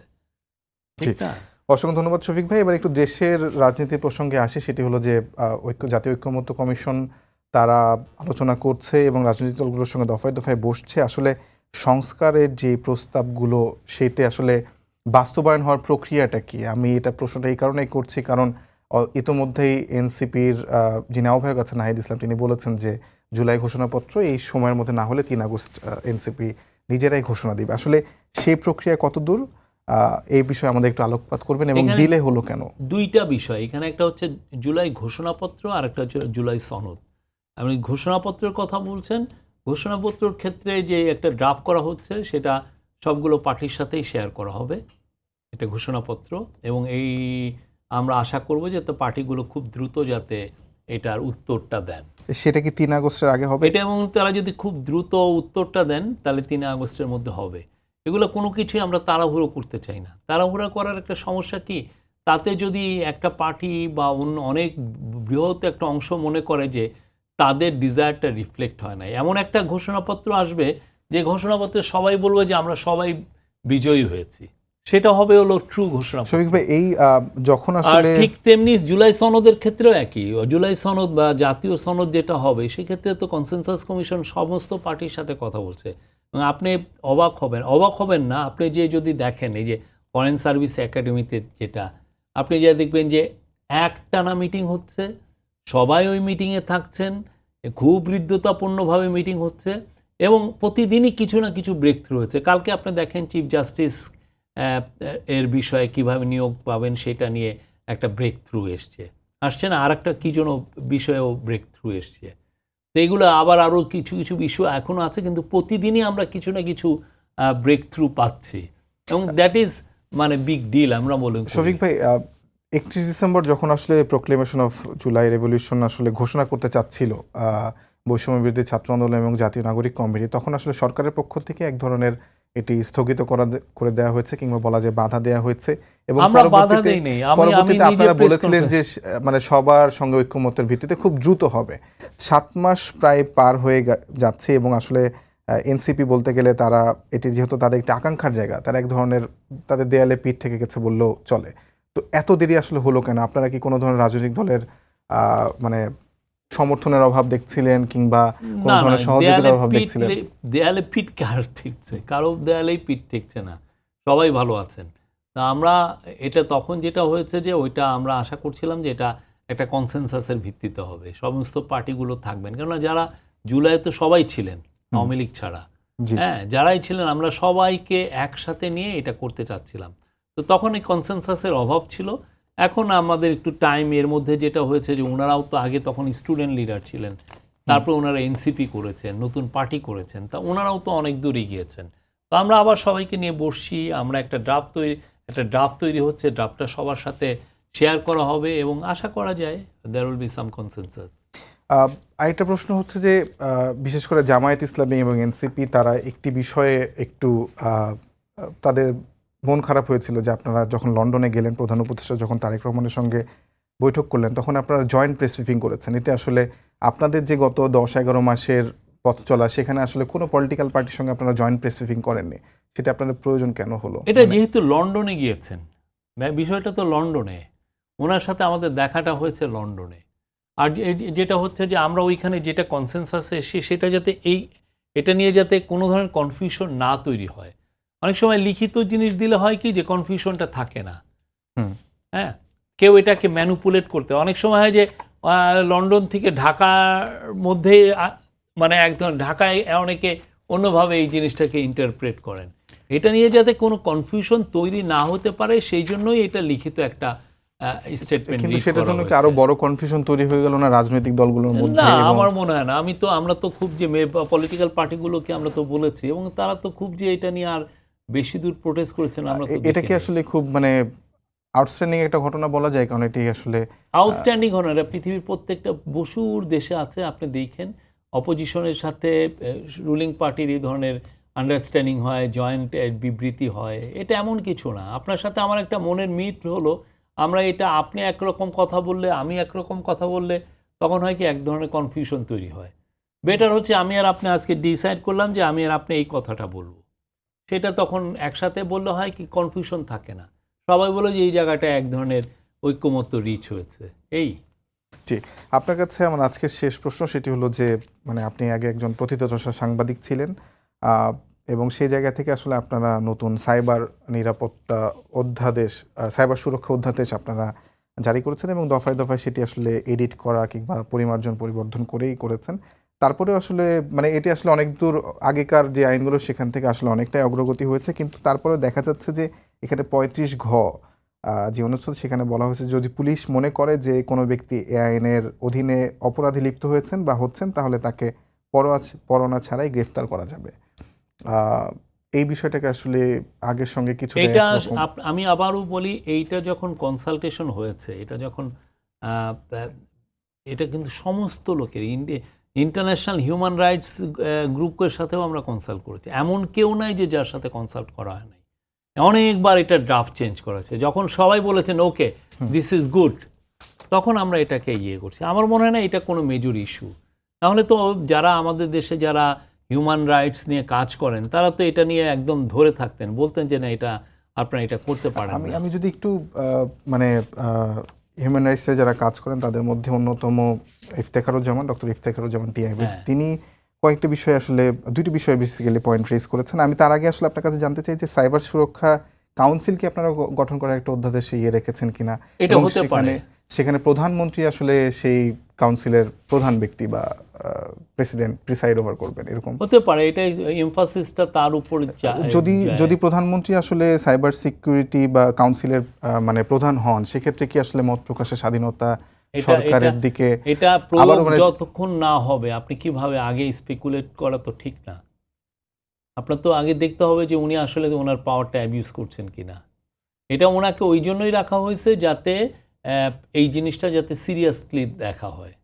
ঠিক না? অসংখ্য ধন্যবাদ শফিক ভাই। এবার একটু দেশের রাজনীতি প্রসঙ্গে আসে, সেটি হলো যে জাতীয় ঐক্যমত্য কমিশন তারা আলোচনা করছে এবং রাজনৈতিক দলগুলোর সঙ্গে দফায় দফায় বসছে। আসলে সংস্কারের যে প্রস্তাবগুলো সেটা আসলে বাস্তবায়ন হওয়ার প্রক্রিয়াটা কি? আমি এটা প্রশ্নটা এই কারণেই করছি কারণ ইতোমধ্যেই এনসিপির যিনি আহ্বায়ক আছেন নাহিদ ইসলাম, তিনি বলেছেন যে জুলাই ঘোষণাপত্র এই সময়ের মধ্যে না হলে 3 আগস্ট এনসিপি নিজেরাই ঘোষণা দিবে। আসলে সেই প্রক্রিয়া কতদূর, এই বিষয়ে আমাদের একটু আলোকপাত করবেন এবং দিলে হলো কেন? দুইটা বিষয় এখানে, একটা হচ্ছে জুলাই ঘোষণাপত্র আর একটা হচ্ছে জুলাই সনদ। আপনি ঘোষণাপত্রের কথা বলছেন, ঘোষণাপত্রের ক্ষেত্রে যে একটা ড্রাফট করা হচ্ছে সেটা সবগুলো পার্টির সাথেই শেয়ার করা হবে, এটা ঘোষণাপত্র, এবং এই আমরা আশা করব যে পার্টিগুলো খুব দ্রুত যাতে এটার উত্তরটা দেন। সেটা কি 3 আগস্টের আগে হবে? এটা, এবং তারা যদি খুব দ্রুত উত্তরটা দেন তাহলে 3 আগস্টের মধ্যে হবে। এগুলো কোনো কিছুই আমরা তাড়াহুড়ো করতে চাই না। তাড়াহুড়ো করার একটা সমস্যা কি, তাতে যদি একটা পার্টি বা অন্য অনেক বৃহৎ একটা অংশ মনে করে যে তাদের ডিজায়ারটা রিফ্লেক্ট হয় না, এমন একটা ঘোষণাপত্র আসবে যে ঘোষণাপত্রে সবাই বলবে যে আমরা সবাই বিজয়ী হয়েছি, সেটা হবে হলো ট্রু ঘোষণা। শফিক ভাই, এই যখন আর আসলে ঠিক তেমনি জুলাই সনদের ক্ষেত্রেও একই, জুলাই সনদ বা জাতীয় সনদ যেটা হবে সেক্ষেত্রে তো কনসেনসাস কমিশন সমস্ত পার্টির সাথে কথা বলছে। আপনি অবাক হবেন না, আপনি যে যদি দেখেন এই যে ফরেন সার্ভিস একাডেমিতে যেটা, আপনি যা দেখবেন যে একটানা মিটিং হচ্ছে, সবাই ওই মিটিংয়ে থাকছেন, খুব হৃদ্যতাপূর্ণভাবে মিটিং হচ্ছে এবং প্রতিদিনই কিছু না কিছু ব্রেক থ্রু হচ্ছে। কালকে আপনি দেখেন চিফ জাস্টিস এর বিষয়ে কিভাবে নিয়োগ পাবেন সেটা নিয়ে একটা ব্রেক থ্রু আসছে না, আর একটা কী যেন বিষয়েও ব্রেক থ্রু এসছে। তো এগুলো আবার আরও কিছু কিছু বিষয় এখনও আছে, কিন্তু প্রতিদিনই আমরা কিছু না কিছু ব্রেক থ্রু পাচ্ছি এবং দ্যাট ইজ মানে বিগ ডিল আমরা বলি। শফিক ভাই, 31 ডিসেম্বর যখন আসলে প্রোক্লেমেশন অফ জুলাই রেভলিউশন আসলে ঘোষণা করতে চাচ্ছিল বৈষম্য বিরোধী ছাত্র আন্দোলন এবং জাতীয় নাগরিক কমিটি, তখন আসলে সরকারের পক্ষ থেকে এক ধরনের এটি স্থগিত করে দেওয়া হয়েছে, কিংবা বলা যায় বাধা দেওয়া হয়েছে। এবং আমরা বাধা দেই নাই, পরবর্তীতে আপনারা বলেছিলেন যে মানে সবার সঙ্গে ঐক্যমতের ভিত্তিতে খুব দ্রুত হবে। 7 মাস প্রায় পার হয়ে যাচ্ছে এবং আসলে এনসিপি বলতে গেলে তারা এটি যেহেতু তাদের একটি আকাঙ্ক্ষার জায়গা, তারা এক ধরনের তাদের দেয়ালে পিঠ থেকে গেছে বললেও চলে। তো এত দেরি আসলে হলো কেন? আপনারা কি কোনো ধরনের রাজনৈতিক দলের মানে সমর্থনের অভাব দেখছিলেন, কিংবা কোনো ধরনের সহযোগিতার অভাব দেখছিলেন? দেয়ালে পিঠ কার ঠিকছে? কারো দেয়ালেই পিঠ ঠিকছে না, সবাই ভালো আছেন। তা আমরা এটা তখন যেটা হয়েছে যে ওইটা আমরা আশা করছিলাম যে এটা একটা কনসেনসাসের ভিত্তিতে হবে, সমস্ত পার্টিগুলো থাকবেন, কেননা যারা জুলাইতে সবাই ছিলেন আওয়ামী লীগ ছাড়া, হ্যাঁ যারাই ছিলেন আমরা সবাইকে একসাথে নিয়ে এটা করতে চাচ্ছিলাম। তো তখন এই কনসেনসাসের অভাব ছিল। এখন আমাদের একটু টাইম, এর মধ্যে যেটা হয়েছে যে ওনারাও তো আগে তখন স্টুডেন্ট লিডার ছিলেন, তারপর ওনারা এনসিপি করেছেন, নতুন পার্টি করেছেন, তা ওনারাও তো অনেক দূর এগিয়েছেন। তো আমরা আবার সবাইকে নিয়ে বসছি, আমরা একটা ড্রাফট তৈরি হচ্ছে, ড্রাফটটা সবার সাথে শেয়ার করা হবে এবং আশা করা যায় there will be some consensus. আরেকটা প্রশ্ন হচ্ছে যে বিশেষ করে জামায়াত ইসলামী এবং এনসিপি তারা একটি বিষয়ে একটু তাদের মন খারাপ হয়েছিল যে আপনারা যখন লন্ডনে গেলেন, প্রধান উপদেষ্টা যখন তারেক রহমানের সঙ্গে বৈঠক করলেন, তখন আপনারা জয়েন্ট প্রেস ব্রিফিং করেছেন। এটা আসলে আপনাদের যে গত 10-11 মাসের পথ চলা, সেখানে আসলে কোনো পলিটিক্যাল পার্টির সঙ্গে আপনারা জয়েন্ট প্রেস ব্রিফিং করেননি। সেটা আপনাদের প্রয়োজন কেন হলো? এটা যেহেতু লন্ডনে গিয়েছেন, বিষয়টা তো লন্ডনে, ওনার সাথে আমাদের দেখাটা হয়েছে লন্ডনে। আর যেটা হচ্ছে যে আমরা ওইখানে যেটা কনসেনসাসে এসে সেটা যাতে এটা নিয়ে যাতে কোনো ধরনের কনফিউশন না তৈরি হয়। অনেক সময় লিখিত জিনিস দিলে হয় কি যে কনফিউশনটা থাকে না, হ্যাঁ কেউ এটাকে ম্যানুপুলেট করতে, অনেক সময় হয় যে লন্ডন থেকে ঢাকার মধ্যে মানে একদম ঢাকায় অনেকে অন্যভাবে এই জিনিসটাকে ইন্টারপ্রেট করেন। এটা নিয়ে যাতে কোনো কনফিউশন তৈরি না হতে পারে সেই জন্যই এটা লিখিত একটা স্টেটমেন্ট। কিন্তু সেটার জন্য কি আরো বড় কনফিউশন তৈরি হয়ে গেল না রাজনৈতিক দলগুলোর মধ্যে? না, আমার মনে হয় না। আমরা তো খুব যে পলিটিক্যাল পার্টিগুলোকে আমরা তো বলেছি এবং তারা তো খুব যে এটা নিয়ে আর বেশি দূর প্রোটেস্ট করেছেন আমরা তো এটা কি আসলে খুব মানে আউটস্ট্যান্ডিং একটা ঘটনা বলা যায়? কারণ এটি আসলে আউটস্ট্যান্ডিং ঘটনা পৃথিবীর প্রত্যেকটা বসুর দেশে আছে। আপনি দেখেন অপোজিশনের সাথে রুলিং পার্টির এই ধরনের আন্ডারস্ট্যান্ডিং হয়, জয়েন্ট বিবৃতি হয়, এটা এমন কিছু না। আপনার সাথে আমার একটা মনের মিল হলো, আমরা এটা আপনি একরকম কথা বললে আমি একরকম কথা বললে তখন হয় কি এক ধরনের কনফিউশন তৈরি হয়। বেটার হচ্ছে আমি আর আপনি আজকে ডিসাইড করলাম যে আমি আর আপনি এই কথাটা বলবো, সেটা তখন একসাথে বললে হয় কি কনফিউশন থাকে না, সবাই বলে যে এই জায়গাটা এক ধরনের ঐক্যমত্য রিচ হয়েছে। এই জি, আপনার কাছে আমার আজকের শেষ প্রশ্ন, সেটি হলো যে মানে আপনি আগে একজন প্রথিতযশা সাংবাদিক ছিলেন এবং সেই জায়গা থেকে আসলে আপনারা নতুন সাইবার নিরাপত্তা অধ্যাদেশ, সাইবার সুরক্ষা অধ্যাদেশ আপনারা জারি করেছেন এবং দফায় দফায় সেটি আসলে এডিট করা কিংবা পরিমার্জন পরিবর্ধন করেই করেছেন। তারপরেও আসলে মানে এটি আসলে অনেক দূর আগেকার যে আইনগুলো সেখান থেকে আসলে অনেকটাই অগ্রগতি হয়েছে, কিন্তু তারপরেও দেখা যাচ্ছে যে এখানে 35 ঘ যে অনুচ্ছেদ, সেখানে বলা হয়েছে যদি পুলিশ মনে করে যে কোনো ব্যক্তি এ আইনের অধীনে অপরাধে লিপ্ত হয়েছেন বা হচ্ছেন, তাহলে তাকে পরোয়ানা ছাড়াই গ্রেফতার করা যাবে। এই বিষয়টাকে আসলে আগের সঙ্গে কিছু এটা আমি আবারও বলি, এইটা যখন কনসালটেশন হয়েছে, এটা কিন্তু সমস্ত লোকের ইন্টারন্যাশনাল হিউম্যান রাইটস গ্রুপের সাথেও আমরা কনসাল্ট করেছি। এমন কেউ নাই যে যার সাথে কনসাল্ট করা হয় নাই। অনেকবার এটা ড্রাফট চেঞ্জ করেছে, যখন সবাই বলেছেন ওকে দিস ইজ গুড, তখন আমরা এটাকে করছি। আমার মনে হয় না এটা কোনো মেজর ইস্যু। তাহলে তো যারা আমাদের দেশে যারা হিউম্যান রাইটস নিয়ে কাজ করেন তারা তো এটা নিয়ে একদম ধরে থাকতেন, বলতেন যে না এটা আপনারা এটা করতে পারেন। আমি যদি একটু মানে হিউম্যান রাইটসে যারা কাজ করেন তাদের মধ্যে অন্যতম ইফতেখারুজ্জামান, ডক্টর ইফতেখারুজ্জামান টিআইবি, তিনি কয়েকটা বিষয় আসলে দুটি বিষয়ে বেসিক্যালি পয়েন্ট রেজ করেছেন। আমি তার আগে আসলে আপনার কাছে জানতে চাই যে সাইবার সুরক্ষা কাউন্সিলকে আপনারা গঠন করার একটা অধ্যাদেশে রেখেছেন কিনা? এটা হতে পারে সেখানে প্রধানমন্ত্রী আসলে সেই কাউন্সিলের প্রধান ব্যক্তি বা প্রেসিডেন্ট প্রিসাইড ওভার করবেন, এরকম হতে পারে। এটা এমফাসিসটা তার উপর যদি প্রধানমন্ত্রী আসলে সাইবার সিকিউরিটি বা কাউন্সিলের মানে প্রধান হন, সেক্ষেত্রে কি আসলে মত প্রকাশের স্বাধীনতা সরকারের দিকে এটা প্রয়োগ যতক্ষণ না হবে আপনি কিভাবে আগে স্পেকুলেট করা তো ঠিক না। আপনার তো আগে দেখতে হবে যে উনি আসলে ওনার পাওয়ারটা অ্যাবিউজ করছেন কিনা। এটা ওনাকে ওই জন্যই রাখা হয়েছে যাতে এই জিনিসটা যাতে সিরিয়াসলি দেখা হয়।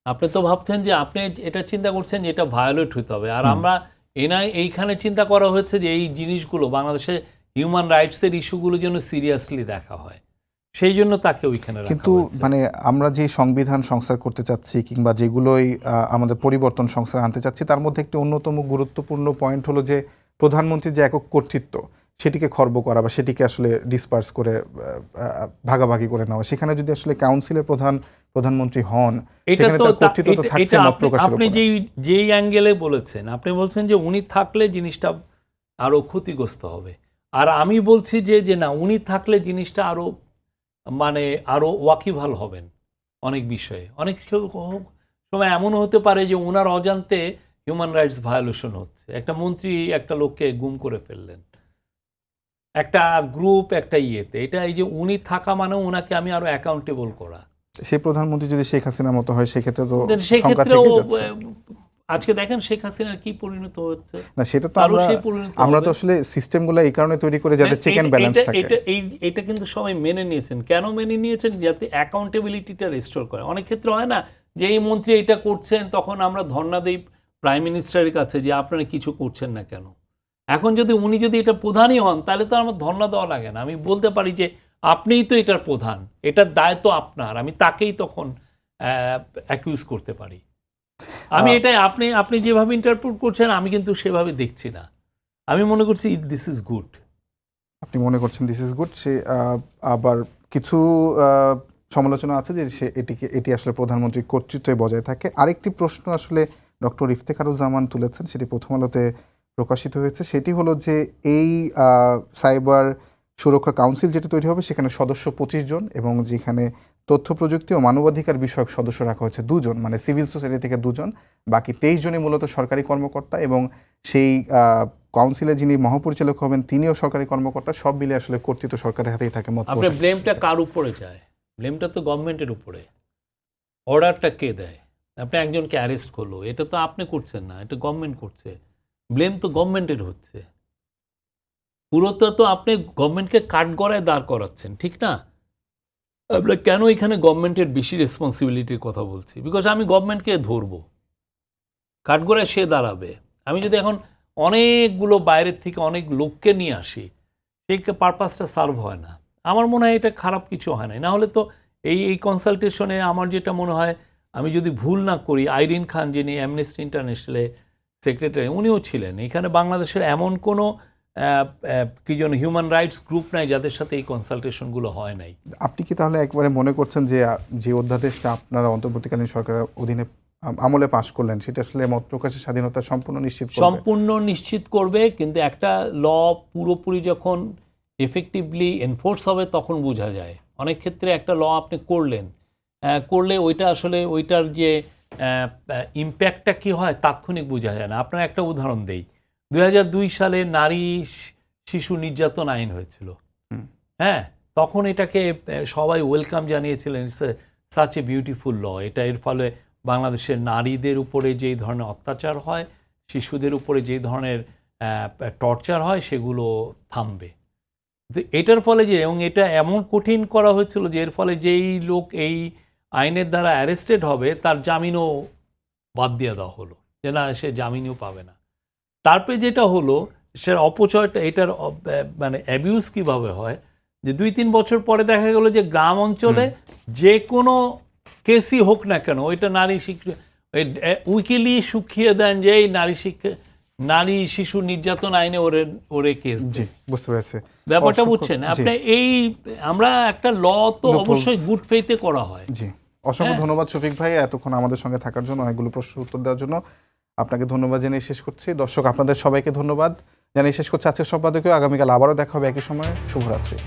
আপনি তো ভাবছেন যে আপনি এটা চিন্তা করছেন যে এটা ভায়োলেট হতে হবে, আর আমরা এইখানে চিন্তা করা হয়েছে যে এই জিনিসগুলো বাংলাদেশে হিউম্যান রাইটসের ইস্যুগুলো যেন সিরিয়াসলি দেখা হয়, সেই জন্য তাকে ওইখানে রাখা কিন্তু হয়েছে। মানে আমরা যে সংবিধান সংস্কার করতে চাচ্ছি কিংবা যেগুলোই আমাদের পরিবর্তন সংস্কার আনতে চাচ্ছি, তার মধ্যে একটি অন্যতম গুরুত্বপূর্ণ পয়েন্ট হলো যে প্রধানমন্ত্রীর যে একক কর্তৃত্ব সেটিকে খর্ব করা বা সেটিকে আসলে ডিসপার্স করে ভাগাভাগি করে নেওয়া। সেখানে যদি আসলে কাউন্সিলের প্রধানমন্ত্রী হন, এটা সেখানে তো তার কর্তৃত্ব তো থাকছে মত প্রকাশের আপনি উপরে। যেই অ্যাঙ্গেলে বলেছেন, আপনি বলছেন যে উনি থাকলে জিনিসটা আরো ক্ষতিগ্রস্ত হবে, আর আমি বলছি যে না, উনি থাকলে জিনিসটা আরো মানে আরো ওয়াকিবহাল হবেন অনেক বিষয়ে। অনেক সময় এমনও হতে পারে যে ওনার অজান্তে হিউম্যান রাইটস ভায়োলেশন হচ্ছে। একটা মন্ত্রী একটা লোককে গুম করে ফেললেন, একটা গ্রুপ একটা ইয়েতে, এটা এই যে উনি থাকা মানে ওনাকে আমি আরো অ্যাকাউন্টেবল করা। সেই প্রধানমন্ত্রী যদি শেখ হাসিনার মতো হয়, সেক্ষেত্রে তো শঙ্কা সেক্ষেত্রেও থেকে যাচ্ছে। আজকে দেখেন শেখ হাসিনার কি পরিণত হচ্ছে। না, সেটা তো তারও সেই পরিণত আমরা তো হবে। আসলে সিস্টেমগুলো এই কারণে তৈরি করে যাতে চেক এন্ড ব্যালেন্স থাকে। এটা কিন্তু সবাই মেনে নিয়েছেন। কেন মেনে নিয়েছেন? যাতে অ্যাকাউন্টেবিলিটিটা রেস্টোর করে। অনেক ক্ষেত্রে হয় না যে এই মন্ত্রী এটা করছেন, তখন আমরা ধর্ণা দিই প্রাইম মিনিস্টারের কাছে যে আপনারা কিছু করছেন না কেন। এখন উনি যদি এটা প্রধানই হন, তাহলে তো আমার ধর্ণা দেওয়া লাগে না। আমি বলতে পারি যে আপনিই তো এটার প্রধান, এটার দায়িত্ব আপনার, আমি তাকেই তখন অ্যাকিউজ করতে পারি। আমি এটাই আপনি যেভাবে ইন্টারপ্রেট করছেন আমি কিন্তু সেভাবে দেখছি না। আমি মনে করছি দিস ইজ গুড। আপনি মনে করছেন দিস ইজ গুড। সে আবার কিছু সমালোচনা আছে যে এটি আসলে প্রধানমন্ত্রীর কর্তৃত্বে বজায় থাকে। আরেকটি প্রশ্ন আসলে ডক্টর ইফতেখারুজ্জামান তুলেছেন, সেটি প্রথম আলোতে প্রকাশিত হয়েছে। সেটি হলো যে এই সাইবার সুরক্ষা কাউন্সিল যেটা তৈরি হবে, সেখানে সদস্য 25 জন এবং যেখানে তথ্য প্রযুক্তি ও মানবাধিকার বিষয়ক সদস্য রাখা হয়েছে 2 জন, মানে সিভিল সোসাইটি থেকে 2 জন, বাকি 23 জনই মূলত সরকারি কর্মকর্তা। এবং সেই কাউন্সিলে যিনি মহাপরিচালক হবেন তিনিও সরকারি কর্মকর্তা। সব মিলে আসলে কর্তৃত্ব সরকারের হাতেই থাকে। আপনার ব্লেমটা কার উপরে যায়? ব্লেমটা তো গভর্নমেন্টের উপরে। অর্ডারটা কে দেয়? আপনি একজনকে অ্যারেস্ট করলো, এটা তো আপনি করছেন না, এটা গভর্নমেন্ট করছে। ব্লেম তো গভর্নমেন্টের হচ্ছে। পুরোটা তো আপনি গভর্নমেন্টকে কাঠগড়ায় দাঁড় করাচ্ছেন, ঠিক না? আমরা কেন এখানে গভর্নমেন্টের বেশি রেসপন্সিবিলিটির কথা বলছি? বিকজ আমি গভর্নমেন্টকে ধরবো, কাঠগড়ায় সে দাঁড়াবে। আমি যদি এখন অনেকগুলো বাইরের থেকে অনেক লোককে নিয়ে আসি, সেই পারপাসটা সার্ভ হয় না। আমার মনে হয় এটা খারাপ কিছু হয় না। না হলে তো এই কনসালটেশনে আমার যেটা মনে হয়, আমি যদি ভুল না করি, আইরিন খান যিনি অ্যামনেস্টি ইন্টারন্যাশনালে সেক্রেটারি, উনিও ছিলেন। এখানে বাংলাদেশের এমন কোনো কি যেন হিউম্যান রাইটস গ্রুপ নাই যাদের সাথে এই কনসালটেশনগুলো হয় নাই। আপনি কি তাহলে একবারে মনে করছেন যে যে অধ্যাদেশটা আপনারা অন্তর্বর্তীকালীন সরকারের অধীনে আমলে পাশ করলেন, সেটা আসলে মত প্রকাশের স্বাধীনতা সম্পূর্ণ নিশ্চিত করবে? সম্পূর্ণ নিশ্চিত করবে, কিন্তু একটা ল পুরোপুরি যখন এফেক্টিভলি এনফোর্স হবে তখন বোঝা যায়। অনেক ক্ষেত্রে একটা ল আপনি করলে ওইটা আসলে ওইটার যে ইম্প্যাক্টটা কী হয় তাৎক্ষণিক বোঝা যায় না। আপনার একটা উদাহরণ দেই, 2002 সালে নারী শিশু নির্যাতন আইন হয়েছিল। হ্যাঁ, তখন এটাকে সবাই ওয়েলকাম জানিয়েছিলেন, সাচ এ বিউটিফুল ল। এর ফলে বাংলাদেশের নারীদের উপরে যেই ধরনের অত্যাচার হয়, শিশুদের উপরে যেই ধরনের টর্চার হয়, সেগুলো থামবে। তো এটার ফলে এবং এটা এমন কঠিন করা হয়েছিল যে এর ফলে যেই লোক এই আইনের দ্বারা অ্যারেস্টেড হবে তার জামিনও বাদ দিয়ে দেওয়া হলো, যে না, সে জামিনও পাবে না। তারপরে যেটা হলো, সে অপচয়টা, এটার মানে অ্যাবিউজ কীভাবে হয়, যে 2-3 বছর পরে দেখা গেল যে গ্রাম অঞ্চলে যে কোনো কেসই হোক না কেন, ওইটা নারী শিক্ষা উইকিলি শুকিয়ে দেন যে এই নারী শিশু নির্যাতন আইনে ওরে কেস। জি, বুঝতে পেরেছি ব্যাপারটা বুঝছেন আপনি? আমরা একটা ল তো অবশ্যই গুড ফেইথে করা হয়। জি, অসংখ্য ধন্যবাদ শফিক ভাই এতক্ষণ আমাদের সঙ্গে থাকার জন্য, অনেকগুলো প্রশ্নের উত্তর দেওয়ার জন্য। আপনাকে ধন্যবাদ জানিয়ে শেষ করছি। দর্শক, আপনাদের সবাইকে ধন্যবাদ জানিয়ে শেষ করছি আজকের সম্পাদকীয়। আগামীকাল আবারও দেখা হবে একই সময়ে। শুভরাত্রি।